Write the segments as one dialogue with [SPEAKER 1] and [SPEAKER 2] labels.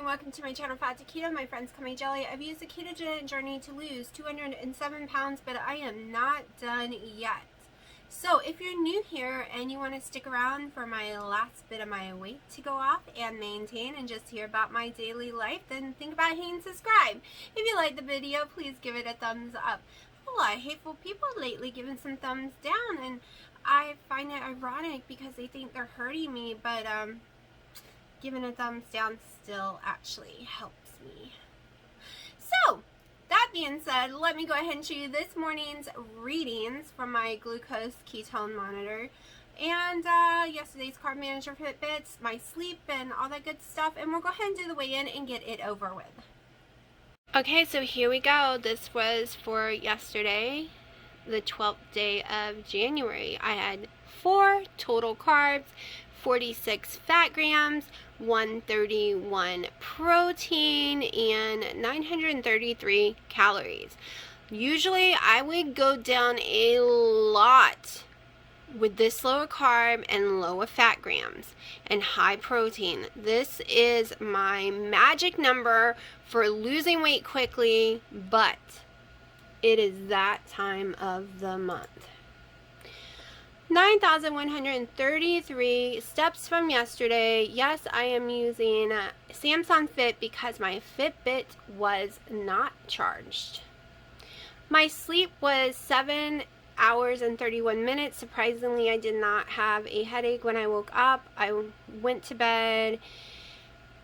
[SPEAKER 1] welcome to my channel, Fat to Keto. My friends call me Jelly. I've used the ketogenic journey to lose 207 pounds, but I am not done yet. So if you're new here and you want to stick around for my last bit of my weight to go off and maintain and just hear about my daily life, then think about hitting subscribe. If you like the video, please give it a thumbs up. A lot of hateful people lately giving some thumbs down, and I find it ironic because they think they're hurting me, but giving a thumbs down still actually helps me. So, that being said, let me go ahead and show you this morning's readings from my glucose ketone monitor and yesterday's Carb Manager Fitbits, my sleep, and all that good stuff, and we'll go ahead and do the weigh-in and get it over with. Okay, so here we go. This was for yesterday, the 12th day of January. I had 4 total carbs, 46 fat grams, 131 protein, and 933 calories. Usually I would go down a lot with this lower carb and lower fat grams and high protein. This is my magic number for losing weight quickly, but it is that time of the month. 9,133 steps from yesterday. Yes, I am using Samsung Fit because my Fitbit was not charged. My sleep was 7 hours and 31 minutes. Surprisingly, I did not have a headache when I woke up. I went to bed.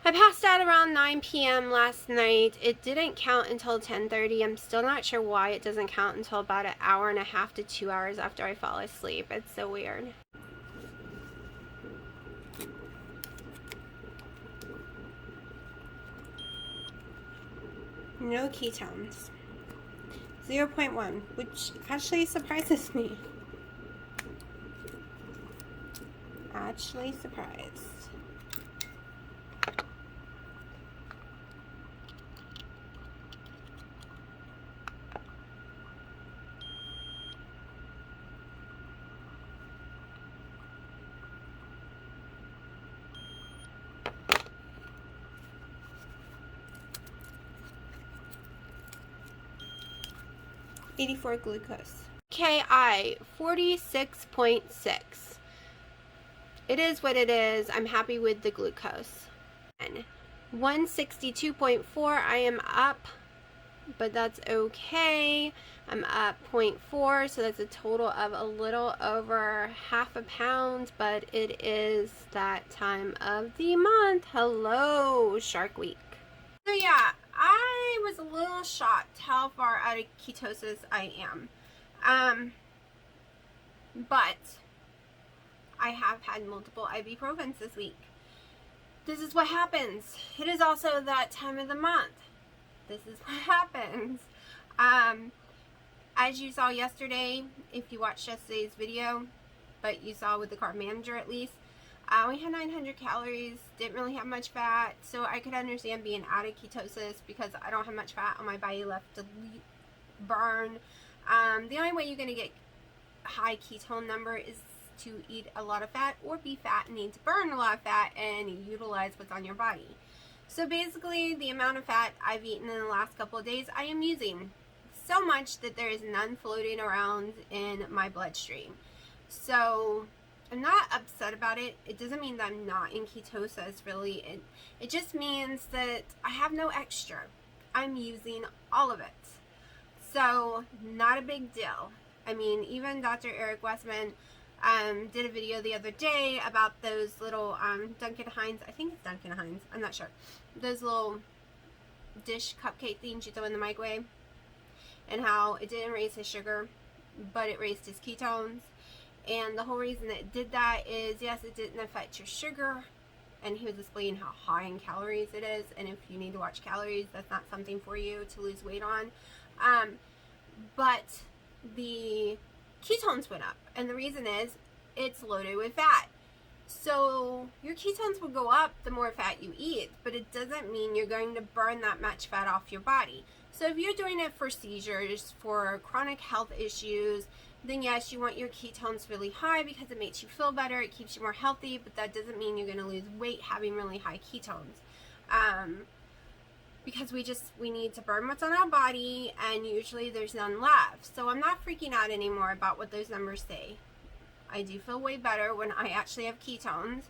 [SPEAKER 1] I passed out around 9 p.m. last night. It didn't count until 10:30. I'm still not sure why it doesn't count until about an hour and a half to 2 hours after I fall asleep. It's so weird. No ketones. 0.1, which actually surprises me. Actually surprised. .84 glucose. KI 46.6. It is what it is. I'm happy with the glucose. And 162.4. I am up, but that's okay. I'm up 0.4, so that's a total of a little over half a pound, but it is that time of the month. Hello, Shark Week. So yeah, I was a little shocked how far out of ketosis I am. But I have had multiple ibuprofens this week. This is what happens. It is also that time of the month. This is what happens. As you saw yesterday, if you watched yesterday's video, but you saw with the Carb Manager at least, we had 900 calories, didn't really have much fat, so I could understand being out of ketosis because I don't have much fat on my body left to burn. The only way you're going to get high ketone number is to eat a lot of fat or be fat and need to burn a lot of fat and utilize what's on your body. So basically, the amount of fat I've eaten in the last couple of days, I am using so much that there is none floating around in my bloodstream. So I'm not upset about it. It doesn't mean that I'm not in ketosis, really. It just means that I have no extra. I'm using all of it. So, not a big deal. I mean, even Dr. Eric Westman did a video the other day about those little Duncan Hines, I think it's Duncan Hines, I'm not sure. Those little dish cupcake things you throw in the microwave. And how it didn't raise his sugar, but it raised his ketones. And the whole reason it did that is, yes, it didn't affect your sugar, and he was explaining how high in calories it is, and if you need to watch calories, that's not something for you to lose weight on. But the ketones went up, and the reason is it's loaded with fat. So your ketones will go up the more fat you eat, but it doesn't mean you're going to burn that much fat off your body. So if you're doing it for seizures, for chronic health issues, then yes, you want your ketones really high because it makes you feel better, it keeps you more healthy, but that doesn't mean you're going to lose weight having really high ketones. Because we need to burn what's on our body, and usually there's none left. So I'm not freaking out anymore about what those numbers say. I do feel way better when I actually have ketones,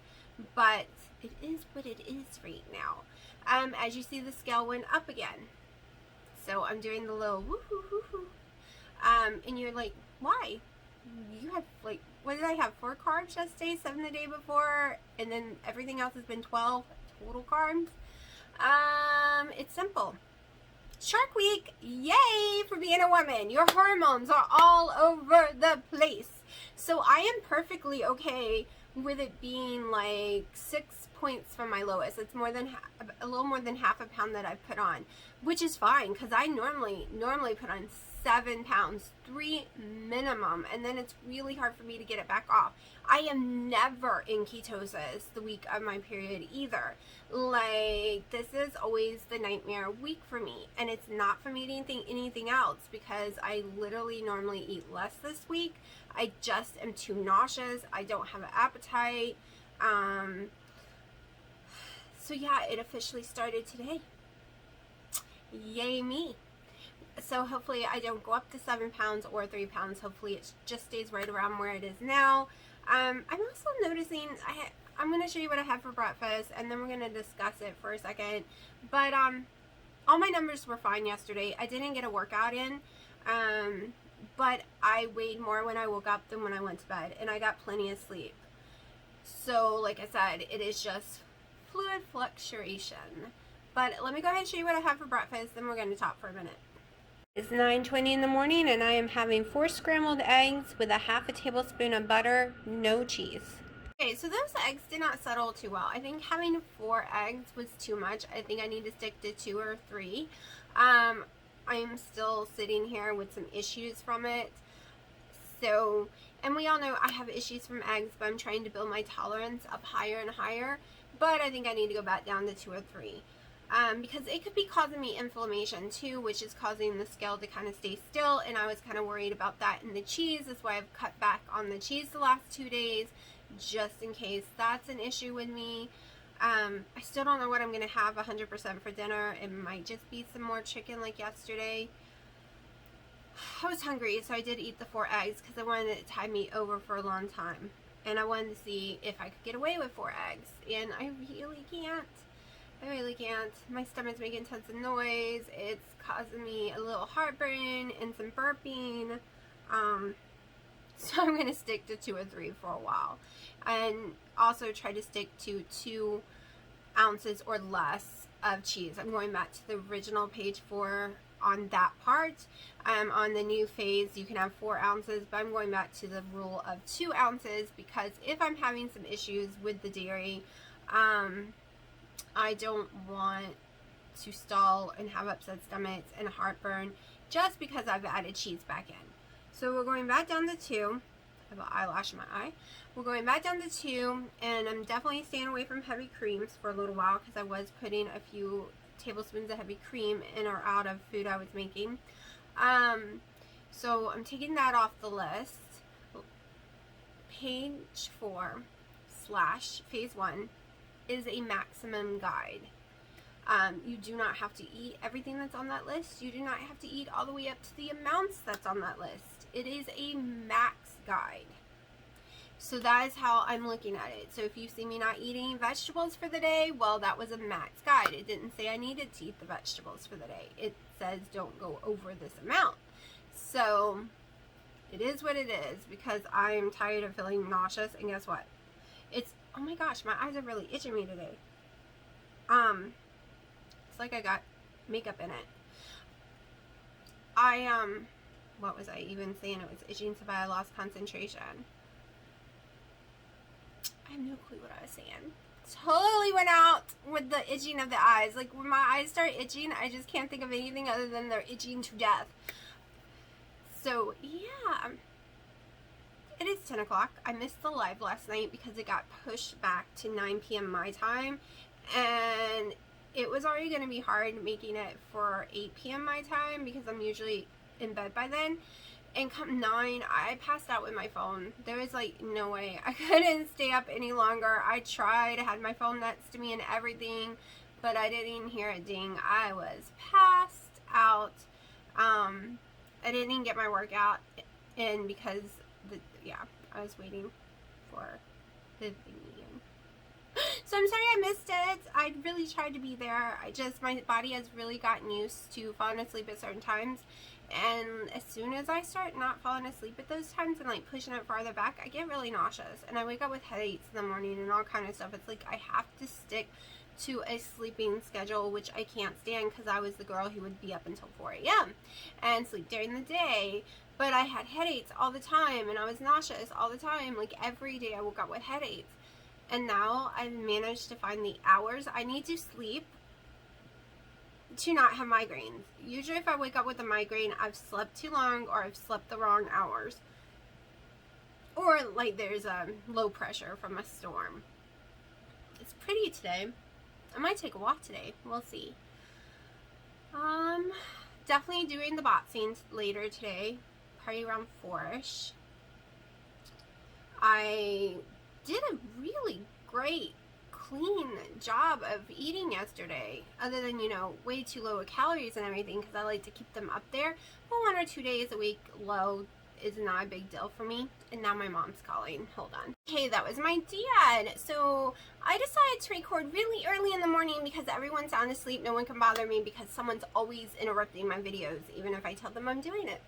[SPEAKER 1] but it is what it is right now. As you see, the scale went up again. So I'm doing the little woo-hoo-hoo-hoo. And you're like, why? You had, like, what did I have? 4 carbs yesterday, 7 the day before, and then everything else has been 12 total carbs. It's simple. Shark Week, yay for being a woman. Your hormones are all over the place. So I am perfectly okay with it being like 6 points from my lowest. It's more than a little more than half a pound that I've put on, which is fine because I normally put on 7 pounds, 3 minimum, and then it's really hard for me to get it back off. I am never in ketosis the week of my period either. Like, this is always the nightmare week for me, and it's not from eating anything else because I literally normally eat less this week. I just am too nauseous. I don't have an appetite. So yeah, it officially started today. Yay me. So hopefully I don't go up to 7 pounds or 3 pounds. Hopefully it just stays right around where it is now. I'm also noticing, I'm going to show you what I had for breakfast, and then we're going to discuss it for a second. But all my numbers were fine yesterday. I didn't get a workout in, but I weighed more when I woke up than when I went to bed, and I got plenty of sleep. So like I said, it is just fluid fluctuation. But let me go ahead and show you what I have for breakfast, then we're going to talk for a minute. It's 9:20 in the morning, and I am having 4 scrambled eggs with a half a tablespoon of butter, no cheese. Okay, so those eggs did not settle too well. I think having 4 eggs was too much. I think I need to stick to 2 or 3. I'm still sitting here with some issues from it. So, and we all know I have issues from eggs, but I'm trying to build my tolerance up higher and higher. But I think I need to go back down to 2 or 3. Because it could be causing me inflammation too, which is causing the scale to kind of stay still, and I was kind of worried about that in the cheese. That's why I've cut back on the cheese the last 2 days, just in case that's an issue with me. I still don't know what I'm going to have 100% for dinner. It might just be some more chicken like yesterday. I was hungry, so I did eat the 4 eggs because I wanted it to tide me over for a long time, and I wanted to see if I could get away with 4 eggs, and I really can't. I really can't. My stomach's making tons of noise. It's causing me a little heartburn and some burping. So I'm going to stick to 2 or 3 for a while. And also try to stick to 2 ounces or less of cheese. I'm going back to the original page 4 on that part. On the new phase, you can have 4 ounces, but I'm going back to the rule of 2 ounces because if I'm having some issues with the dairy, I don't want to stall and have upset stomachs and heartburn just because I've added cheese back in. So we're going back down to 2. I have an eyelash in my eye. We're going back down to 2, and I'm definitely staying away from heavy creams for a little while because I was putting a few tablespoons of heavy cream in or out of food I was making. So I'm taking that off the list. Page 4 / phase 1 is a maximum guide. You do not have to eat everything that's on that list. You do not have to eat all the way up to the amounts that's on that list. It is a max guide. So that is how I'm looking at it. So if you see me not eating vegetables for the day, well, that was a max guide. It didn't say I needed to eat the vegetables for the day. It says don't go over this amount. So it is what it is because I'm tired of feeling nauseous. And guess what? Oh my gosh, my eyes are really itching me today. It's like I got makeup in it. What was I even saying? It was itching so bad I lost concentration. I have no clue what I was saying. Totally went out with the itching of the eyes. Like, when my eyes start itching, I just can't think of anything other than they're itching to death. So, yeah. It is 10 o'clock. I missed the live last night because it got pushed back to 9 p.m. my time. And it was already going to be hard making it for 8 p.m. my time because I'm usually in bed by then. And come 9, I passed out with my phone. There was like no way. I couldn't stay up any longer. I tried. I had my phone next to me and everything. but I didn't even hear a ding. I was passed out. I didn't even get my workout in because, I was waiting for the thingy. So I'm sorry I missed it. I really tried to be there. My body has really gotten used to falling asleep at certain times. And as soon as I start not falling asleep at those times and like pushing it farther back, I get really nauseous. And I wake up with headaches in the morning and all kind of stuff. It's like I have to stick to a sleeping schedule, which I can't stand because I was the girl who would be up until 4 a.m. and sleep during the day. But I had headaches all the time and I was nauseous all the time. Like every day I woke up with headaches. And now I've managed to find the hours I need to sleep to not have migraines. Usually if I wake up with a migraine, I've slept too long or I've slept the wrong hours. Or like there's a low pressure from a storm. It's pretty today. I might take a walk today. We'll see. Definitely doing the boxing later today. Probably around 4-ish. I did a really great clean job of eating yesterday, other than, way too low of calories and everything, because I like to keep them up there. But 1 or 2 days a week low is not a big deal for me. And now my mom's calling. Hold on. Okay, that was my dad. So I decided to record really early in the morning because everyone's sound asleep. No one can bother me because someone's always interrupting my videos, even if I tell them I'm doing it.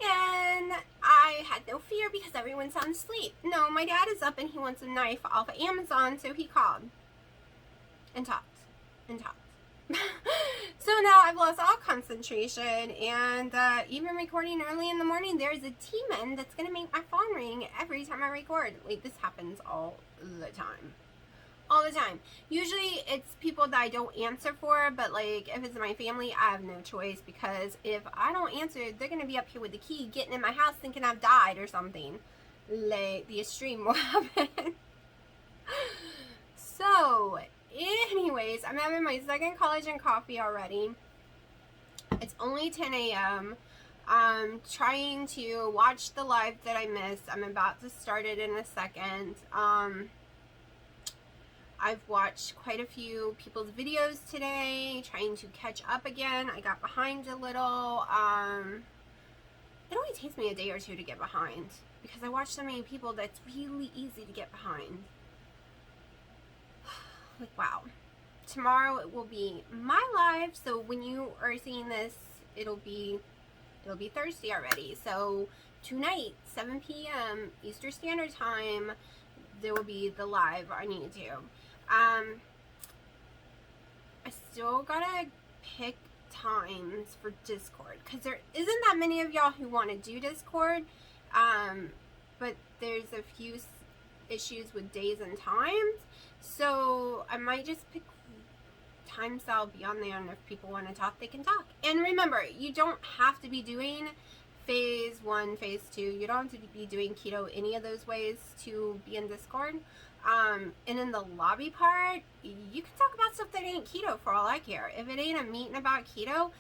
[SPEAKER 1] And I had no fear because everyone sounds asleep. No, my dad is up and he wants a knife off of Amazon, so he called and talked and talked. So now I've lost all concentration, and even recording early in the morning, there's a demon that's going to make my phone ring every time I record. Like, this happens all the time. All the time. Usually it's people that I don't answer for, but like if it's my family, I have no choice, because if I don't answer, they're going to be up here with the key getting in my house thinking I've died or something. Like, the extreme will happen. So, anyways, I'm having my second collagen coffee already. It's only 10 a.m. I'm trying to watch the live that I missed. I'm about to start it in a second. I've watched quite a few people's videos today, trying to catch up again. I got behind a little. It only takes me a day or two to get behind, because I watch so many people that's really easy to get behind. Like, wow. Tomorrow it will be my live, so when you are seeing this, it'll be Thursday already. So tonight, 7 p.m. Eastern Standard Time, there will be the live on YouTube. I still gotta pick times for Discord, because there isn't that many of y'all who want to do Discord, but there's a few issues with days and times, so I might just pick times that'll be on there, and if people want to talk, they can talk. And remember, you don't have to be doing phase 1, phase 2. You don't have to be doing keto any of those ways to be in Discord. And in the lobby part, you can talk about stuff that ain't keto for all I care. If it ain't a meeting about keto,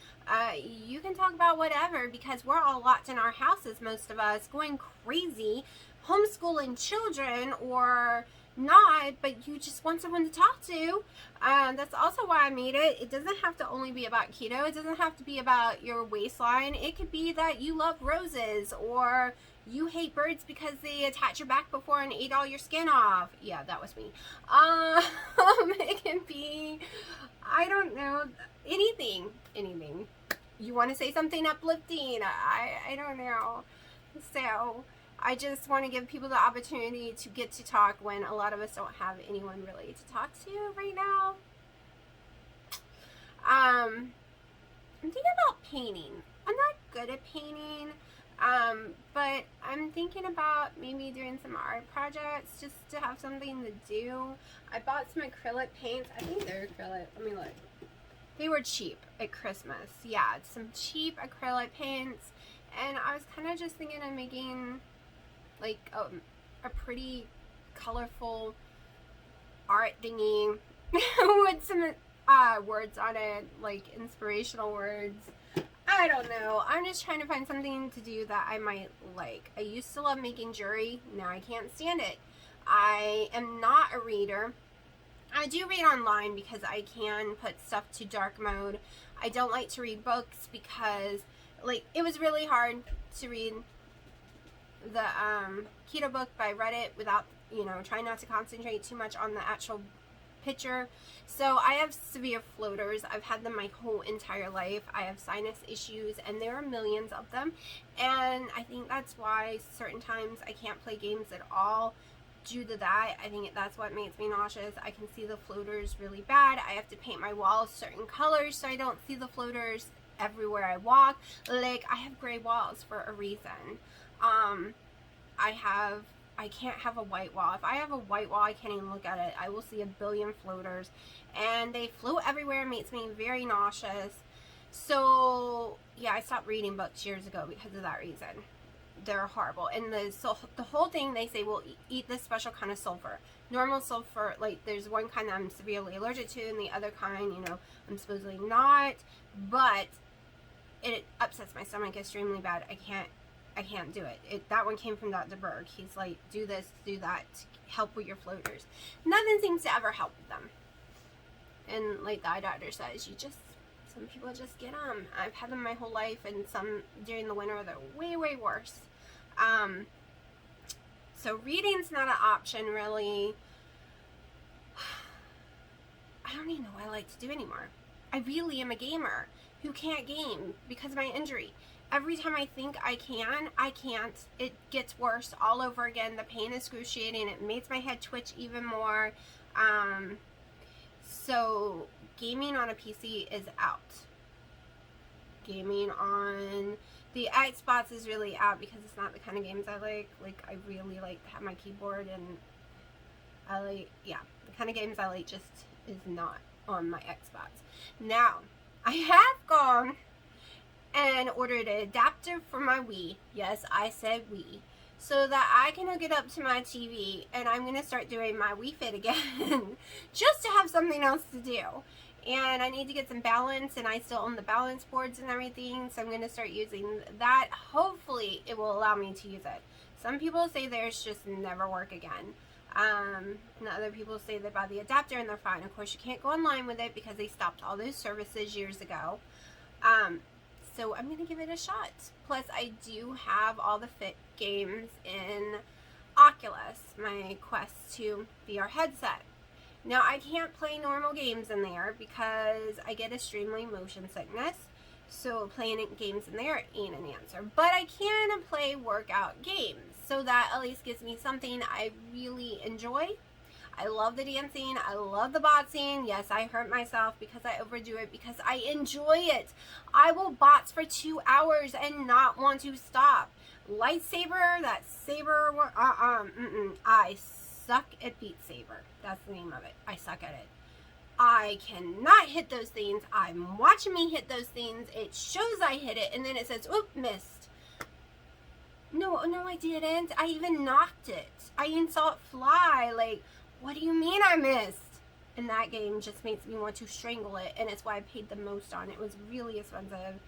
[SPEAKER 1] you can talk about whatever, because we're all locked in our houses, most of us, going crazy, homeschooling children or not, but you just want someone to talk to. That's also why I made it. It doesn't have to only be about keto. It doesn't have to be about your waistline. It could be that you love roses, or you hate birds because they attach your back before and ate all your skin off. Yeah, that was me. It can be, I don't know, anything. You want to say something uplifting? I don't know. So I just want to give people the opportunity to get to talk when a lot of us don't have anyone really to talk to right now. I'm thinking about painting. I'm not good at painting, but I'm thinking about maybe doing some art projects just to have something to do. I bought some acrylic paints. I think they're acrylic. Let me look. They were cheap at Christmas. Yeah, some cheap acrylic paints. And I was kind of just thinking of making like a pretty colorful art thingy with some words on it, like inspirational words. I don't know. I'm just trying to find something to do that I might like. I used to love making jewelry. Now I can't stand it. I am not a reader. I do read online because I can put stuff to dark mode. I don't like to read books because, like, it was really hard to read the keto book, but I read it without, you know, trying not to concentrate too much on the actual picture. So I have severe floaters. I've had them my whole entire life. I have sinus issues, and there are millions of them, and I think that's why certain times I can't play games at all due to that. I think that's what makes me nauseous. I can see the floaters really bad. I have to paint my walls certain colors so I don't see the floaters everywhere I walk. Like, I have gray walls for a reason. I can't have a white wall. If I have a white wall, I can't even look at it. I will see a billion floaters, and they float everywhere. It makes me very nauseous. So yeah, I stopped reading books years ago because of that reason. They're horrible. And the whole thing, they say, well, eat this special kind of sulfur. Normal sulfur, like, there's one kind that I'm severely allergic to, and the other kind, you know, I'm supposedly not, but it upsets my stomach extremely bad. I can't do it. That one came from Dr. Berger. He's like, do this, do that, to help with your floaters. Nothing seems to ever help with them. And like the eye doctor says, some people just get them. I've had them my whole life, and some during the winter, they're way, way worse. So reading's not an option, really. I don't even know what I like to do anymore. I really am a gamer who can't game because of my injury. Every time I think I can, I can't. It gets worse all over again. The pain is excruciating. It makes my head twitch even more. So gaming on a PC is out. Gaming on the Xbox is really out because it's not the kind of games I like. Like, I really like to have my keyboard, and I like, yeah, the kind of games I like just is not on my Xbox. Now, I have gone and ordered an adapter for my Wii. Yes, I said Wii. So that I can hook it up to my TV, and I'm going to start doing my Wii Fit again. Just to have something else to do. And I need to get some balance, and I still own the balance boards and everything, so I'm going to start using that. Hopefully, it will allow me to use it. Some people say theirs just never work again. And other people say they buy the adapter and they're fine. Of course, you can't go online with it because they stopped all those services years ago. So I'm going to give it a shot. Plus, I do have all the Fit games in Oculus, my Quest 2 VR headset. Now, I can't play normal games in there because I get extremely motion sickness. So playing games in there ain't an answer. But I can play workout games. So that at least gives me something I really enjoy. I love the dancing. I love the boxing. Yes, I hurt myself because I overdo it because I enjoy it. I will box for 2 hours and not want to stop. Lightsaber, that saber, I suck at Beat Saber. That's the name of it. I suck at it. I cannot hit those things. I'm watching me hit those things. It shows I hit it, and then it says, oop, missed. No, I didn't. I even knocked it. I even saw it fly. Like, what do you mean I missed? And that game just makes me want to strangle it, and it's why I paid the most on it. It was really expensive,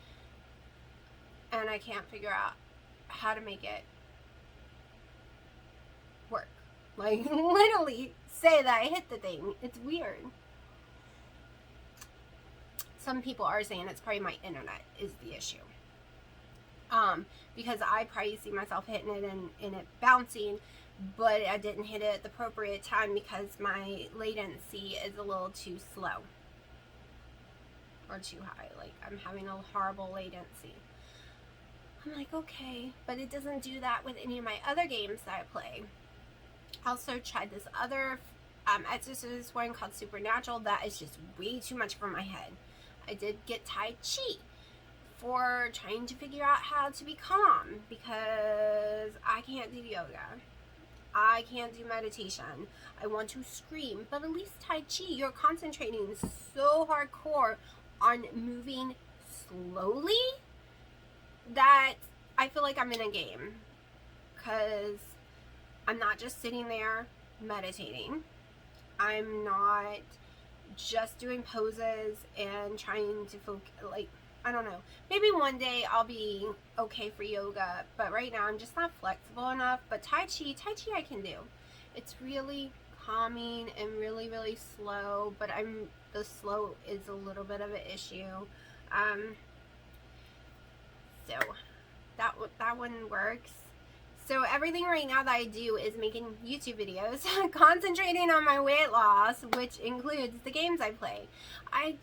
[SPEAKER 1] and I can't figure out how to make it work. Like, literally say that I hit the thing. It's weird. Some people are saying it's probably my internet is the issue. Because I probably see myself hitting it and it bouncing, but I didn't hit it at the appropriate time because my latency is a little too slow. Or too high. Like, I'm having a horrible latency. I'm like, okay, but it doesn't do that with any of my other games that I play. I also tried this other exercise one called Supernatural. That is just way too much for my head. I did get Tai Chi for trying to figure out how to be calm because I can't do yoga. I can't do meditation. I want to scream, but at least Tai Chi, you're concentrating so hardcore on moving slowly that I feel like I'm in a game because I'm not just sitting there meditating. I'm not just doing poses and trying to focus, like, I don't know. Maybe one day I'll be okay for yoga, but right now I'm just not flexible enough. But Tai Chi I can do. It's really calming and really, really slow, but the slow is a little bit of an issue. So that one works. So everything right now that I do is making YouTube videos, concentrating on my weight loss, which includes the games I play. I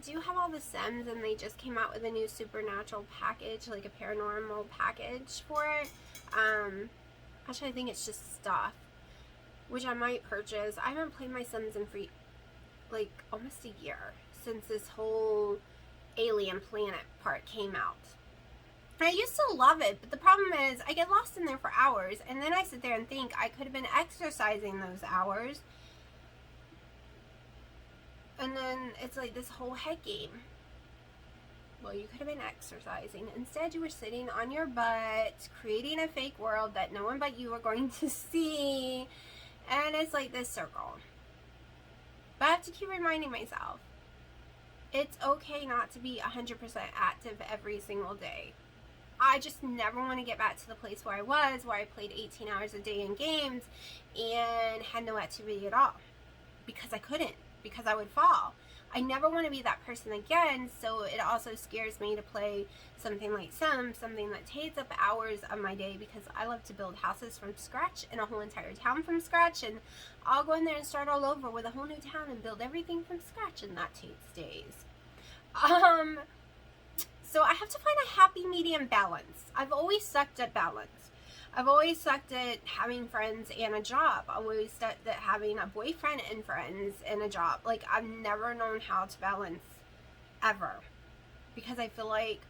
[SPEAKER 1] do have all the Sims, and they just came out with a new supernatural package, like a paranormal package for it. Actually, I think it's just stuff, which I might purchase. I haven't played my Sims in like almost a year since this whole alien planet part came out. I used to love it, but the problem is I get lost in there for hours, and then I sit there and think I could have been exercising those hours. And then it's like this whole head game. Well, you could have been exercising. Instead, you were sitting on your butt, creating a fake world that no one but you are going to see. And it's like this circle. But I have to keep reminding myself, it's okay not to be 100% active every single day. I just never want to get back to the place where I was, where I played 18 hours a day in games and had no activity at all. Because I couldn't. Because I would fall. I never want to be that person again, so it also scares me to play something like Sims, something that takes up hours of my day, because I love to build houses from scratch and a whole entire town from scratch, and I'll go in there and start all over with a whole new town and build everything from scratch, and that takes days. So I have to find a happy medium balance. I've always sucked at balance. I've always sucked at having friends and a job. I've always sucked at having a boyfriend and friends and a job. Like, I've never known how to balance, ever. Because I feel like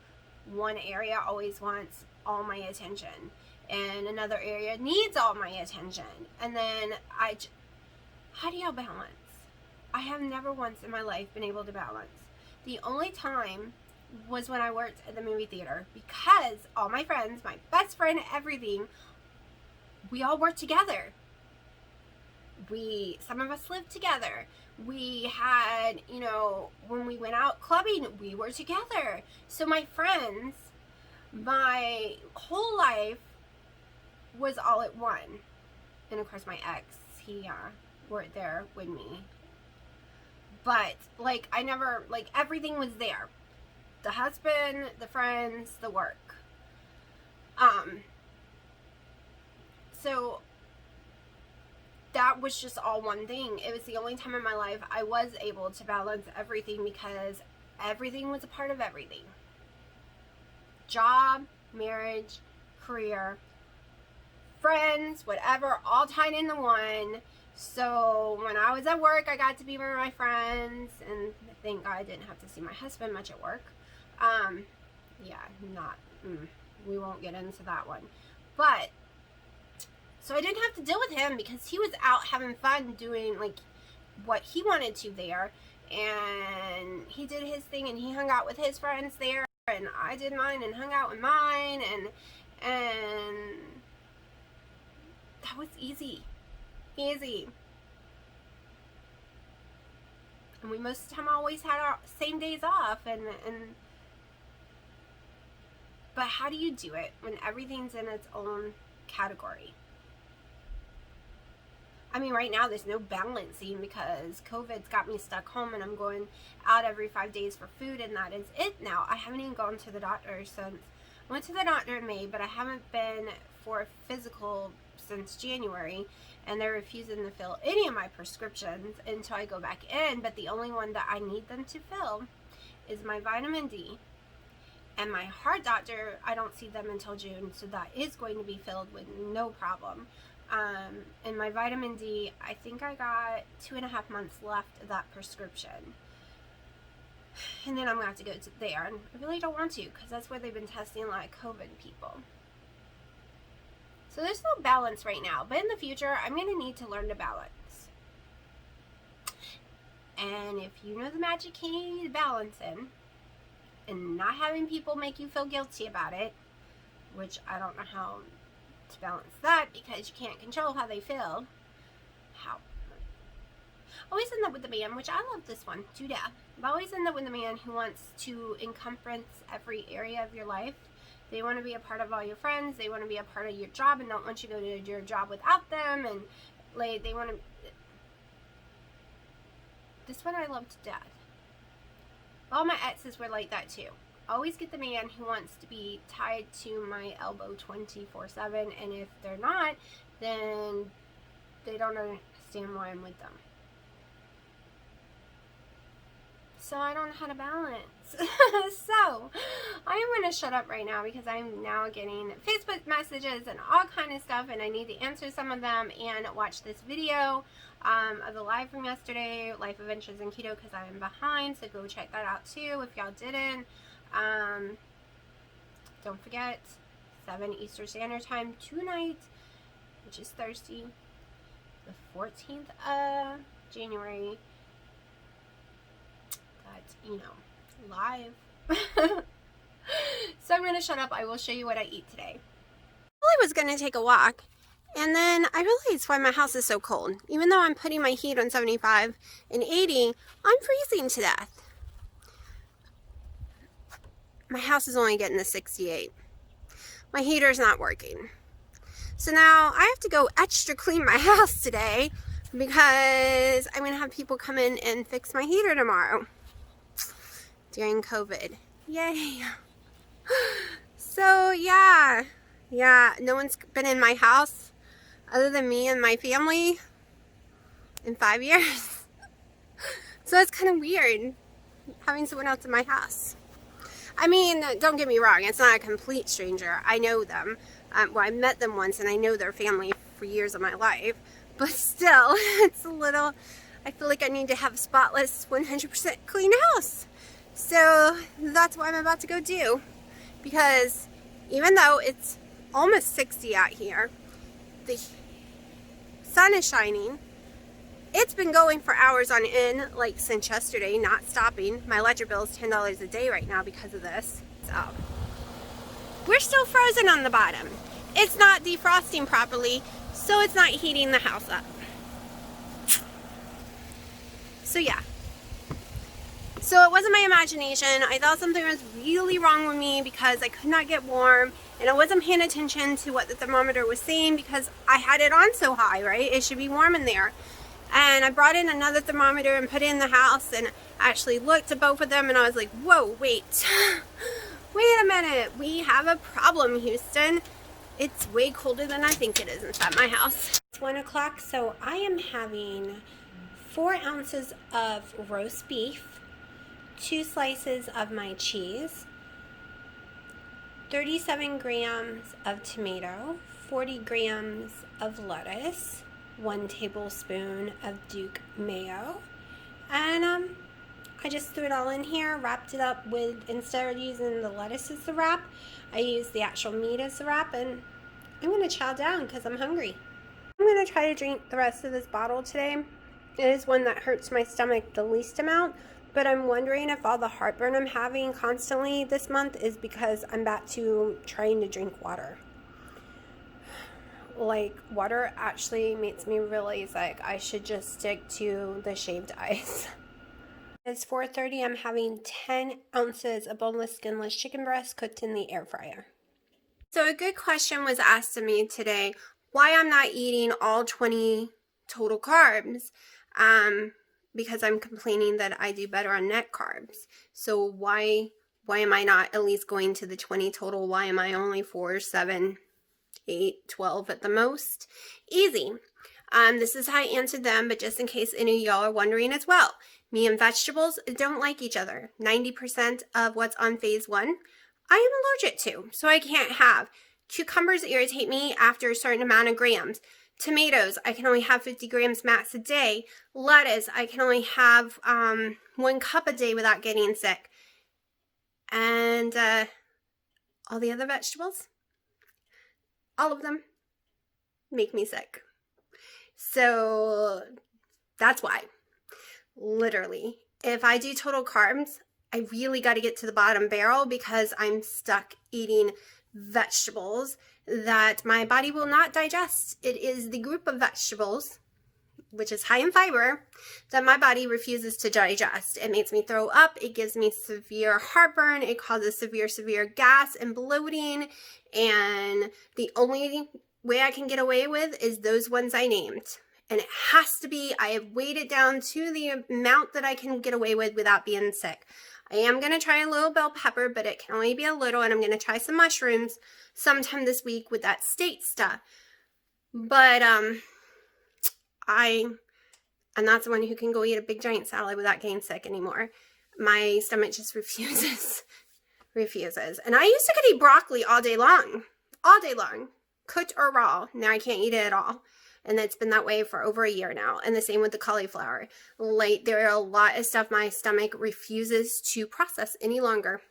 [SPEAKER 1] one area always wants all my attention, and another area needs all my attention. And then how do y'all balance? I have never once in my life been able to balance. The only time was when I worked at the movie theater, because all my friends, my best friend, everything, we all worked together. Some of us lived together. We had, when we went out clubbing, we were together. So my friends, my whole life was all at one. And of course my ex, he worked there with me. But, I never, everything was there. The husband, the friends, the work. So that was just all one thing. It was the only time in my life I was able to balance everything, because everything was a part of everything. Job, marriage, career, friends, whatever, all tied into one. So when I was at work, I got to be with my friends, and thank God I didn't have to see my husband much at work. We won't get into that one. But, so I didn't have to deal with him, because he was out having fun doing, what he wanted to there. And he did his thing, and he hung out with his friends there, and I did mine and hung out with mine, and that was easy. Easy. And we most of the time always had our same days off, but how do you do it when everything's in its own category? I mean, right now there's no balancing, because COVID's got me stuck home, and I'm going out every 5 days for food, and that is it now. I haven't even gone to the doctor since, I went to the doctor in May, but I haven't been for a physical since January, and they're refusing to fill any of my prescriptions until I go back in. But the only one that I need them to fill is my vitamin D. And my heart doctor, I don't see them until June, so that is going to be filled with no problem. And my vitamin D, I think I got 2.5 months left of that prescription. And then I'm going to have to go to there, and I really don't want to, because that's where they've been testing a lot of COVID people. So there's no balance right now, but in the future, I'm going to need to learn to balance. And if you know the magic key to balancing, and not having people make you feel guilty about it, which I don't know how to balance that, because you can't control how they feel. How? Always end up with the man, which I love this one to death. But always end up with the man who wants to encompass every area of your life. They want to be a part of all your friends. They want to be a part of your job and don't want you to go to your job without them. And they want to, This one I love to death. All my exes were like that too. Always get the man who wants to be tied to my elbow 24/7, and if they're not, then they don't understand why I'm with them. So I don't know how to balance. So I am going to shut up right now because I'm now getting Facebook messages and all kind of stuff, and I need to answer some of them and watch this video of the live from yesterday, Life Adventures in Keto, because I'm behind. So go check that out too if y'all didn't. Don't forget 7 Eastern Standard Time tonight, which is Thursday, the 14th of January. You know, live. So I'm going to shut up. I will show you what I eat today. Well, I was going to take a walk, and then I realized why my house is so cold. Even though I'm putting my heat on 75 and 80, I'm freezing to death. My house is only getting to 68. My heater's not working. So now I have to go extra clean my house today because I'm going to have people come in and fix my heater tomorrow. During COVID. Yay. So yeah, no one's been in my house other than me and my family in 5 years. So it's kind of weird having someone else in my house. I mean, don't get me wrong, it's not a complete stranger. I know them. Well, I met them once and I know their family for years of my life, but still, it's a little, I feel like I need to have a spotless 100% clean house. So that's what I'm about to go do, because even though it's almost 60 out here, the sun is shining. It's been going for hours on end, like since yesterday, not stopping. My electric bill is $10 a day right now because of this. So we're still frozen on the bottom. It's not defrosting properly, so it's not heating the house up. So yeah. So it wasn't my imagination. I thought something was really wrong with me because I could not get warm, and I wasn't paying attention to what the thermometer was saying because I had it on so high, right? It should be warm in there. And I brought in another thermometer and put it in the house and actually looked at both of them, and I was like, whoa, wait. Wait a minute. We have a problem, Houston. It's way colder than I think it is inside my house. It's 1 o'clock, so I am having 4 ounces of roast beef, 2 slices of my cheese, 37 grams of tomato, 40 grams of lettuce, 1 tablespoon of Duke mayo, and I just threw it all in here, wrapped it up with, instead of using the lettuce as the wrap, I used the actual meat as the wrap, and I'm going to chow down because I'm hungry. I'm going to try to drink the rest of this bottle today. It is one that hurts my stomach the least amount, but I'm wondering if all the heartburn I'm having constantly this month is because I'm back to trying to drink water. Like, water actually makes me realize like I should just stick to the shaved ice. It's 4:30. I'm having 10 ounces of boneless, skinless chicken breast cooked in the air fryer. So a good question was asked to me today, why I'm not eating all 20 total carbs. Because I'm complaining that I do better on net carbs. So why am I not at least going to the 20 total? Why am I only 4, 7, 8, 12 at the most? Easy. This is how I answered them, but just in case any of y'all are wondering as well. Me and vegetables don't like each other. 90% of what's on phase 1, I am allergic to, so I can't have. Cucumbers irritate me after a certain amount of grams. Tomatoes, I can only have 50 grams max a day. Lettuce, I can only have 1 cup a day without getting sick. And all the other vegetables, all of them make me sick. So that's why. Literally. If I do total carbs, I really got to get to the bottom barrel because I'm stuck eating vegetables that my body will not digest. It is the group of vegetables, which is high in fiber, that my body refuses to digest. It makes me throw up. It gives me severe heartburn. It causes severe gas and bloating. And the only way I can get away with is those ones I named. And it has to be, I have weighed it down to the amount that I can get away with without being sick. I am going to try a little bell pepper, but it can only be a little, and I'm going to try some mushrooms sometime this week with that state stuff. But I'm not someone who can go eat a big giant salad without getting sick anymore. My stomach just refuses. And I used to could eat broccoli all day long, cooked or raw. Now I can't eat it at all. And it's been that way for over a year now. And the same with the cauliflower. Like, there are a lot of stuff my stomach refuses to process any longer.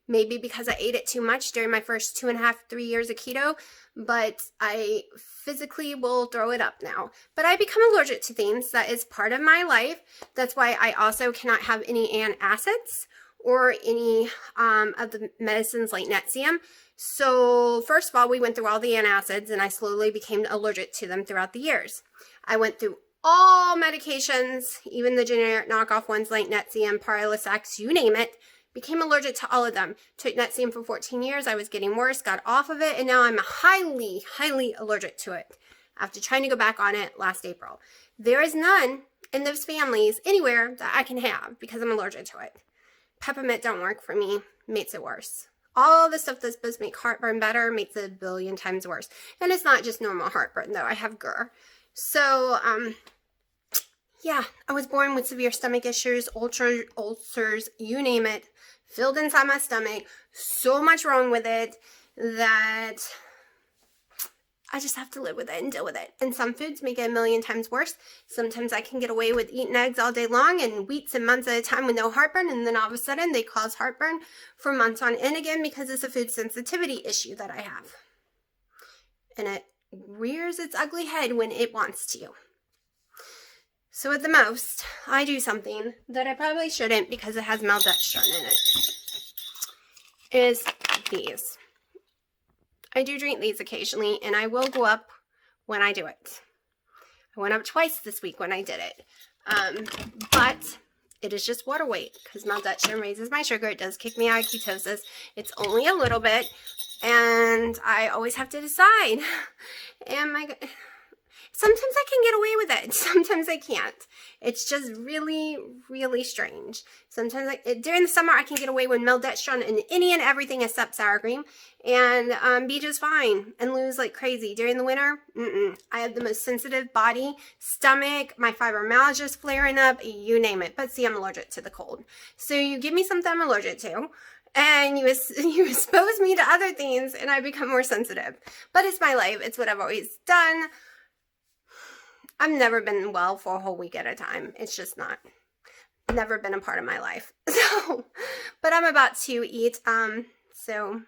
[SPEAKER 1] Maybe because I ate it too much during my first 2.5, 3 years of keto, but I physically will throw it up now. But I become allergic to things. That is part of my life. That's why I also cannot have any antacids or any of the medicines like Nexium. So first of all, we went through all the antacids, and I slowly became allergic to them throughout the years. I went through all medications, even the generic knockoff ones like Nexium, Prilosec, you name it. Became allergic to all of them. Took Nexium for 14 years. I was getting worse, got off of it, and now I'm highly, highly allergic to it after trying to go back on it last April. There is none in those families anywhere that I can have because I'm allergic to it. Peppermint don't work for me, makes it worse. All the stuff that's supposed to make heartburn better makes it a billion times worse. And it's not just normal heartburn, though. I have GER. So, yeah, I was born with severe stomach issues, ulcers, you name it, filled inside my stomach. So much wrong with it that I just have to live with it and deal with it. And some foods make it a million times worse. Sometimes I can get away with eating eggs all day long and weeks and months at a time with no heartburn, and then all of a sudden they cause heartburn for months on end again because it's a food sensitivity issue that I have. And it rears its ugly head when it wants to. So at the most, I do something that I probably shouldn't because it has maltodextrin in it, is these. I do drink these occasionally, and I will go up when I do it. I went up twice this week when I did it. But it is just water weight because maltodextrin raises my sugar. It does kick me out of ketosis. It's only a little bit, and I always have to decide. And sometimes I can get away with it. Sometimes I can't. It's just really, really strange. Sometimes during the summer, I can get away with maltodextrin and any and everything except sour cream and be just fine and lose like crazy. During the winter, I have the most sensitive body, stomach, my fibromyalgia's flaring up, you name it. But see, I'm allergic to the cold. So you give me something I'm allergic to, and you expose me to other things, and I become more sensitive. But it's my life. It's what I've always done. I've never been well for a whole week at a time. It's just never been a part of my life. So, but I'm about to eat, so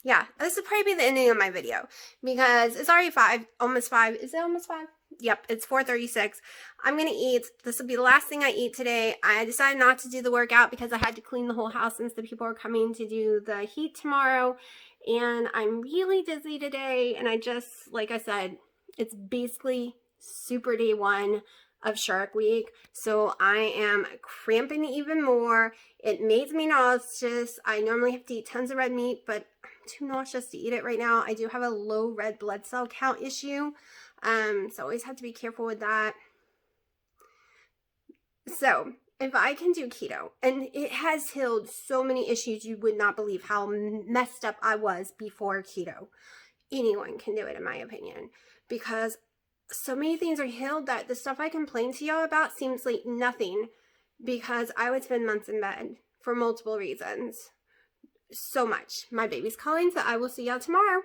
[SPEAKER 1] yeah, this will probably be the ending of my video because it's already almost 5. Is it almost 5? Yep, it's 4:36. I'm going to eat. This will be the last thing I eat today. I decided not to do the workout because I had to clean the whole house since the people are coming to do the heat tomorrow. And I'm really dizzy today. And I just, like I said, it's basically super day 1 of Shark Week, so I am cramping even more. It makes me nauseous. I normally have to eat tons of red meat, but I'm too nauseous to eat it right now. I do have a low red blood cell count issue, so I always have to be careful with that. So if I can do keto, and it has healed so many issues, you would not believe how messed up I was before keto. Anyone can do it, in my opinion, because so many things are healed that the stuff I complain to y'all about seems like nothing because I would spend months in bed for multiple reasons. So much. My baby's calling, so I will see y'all tomorrow.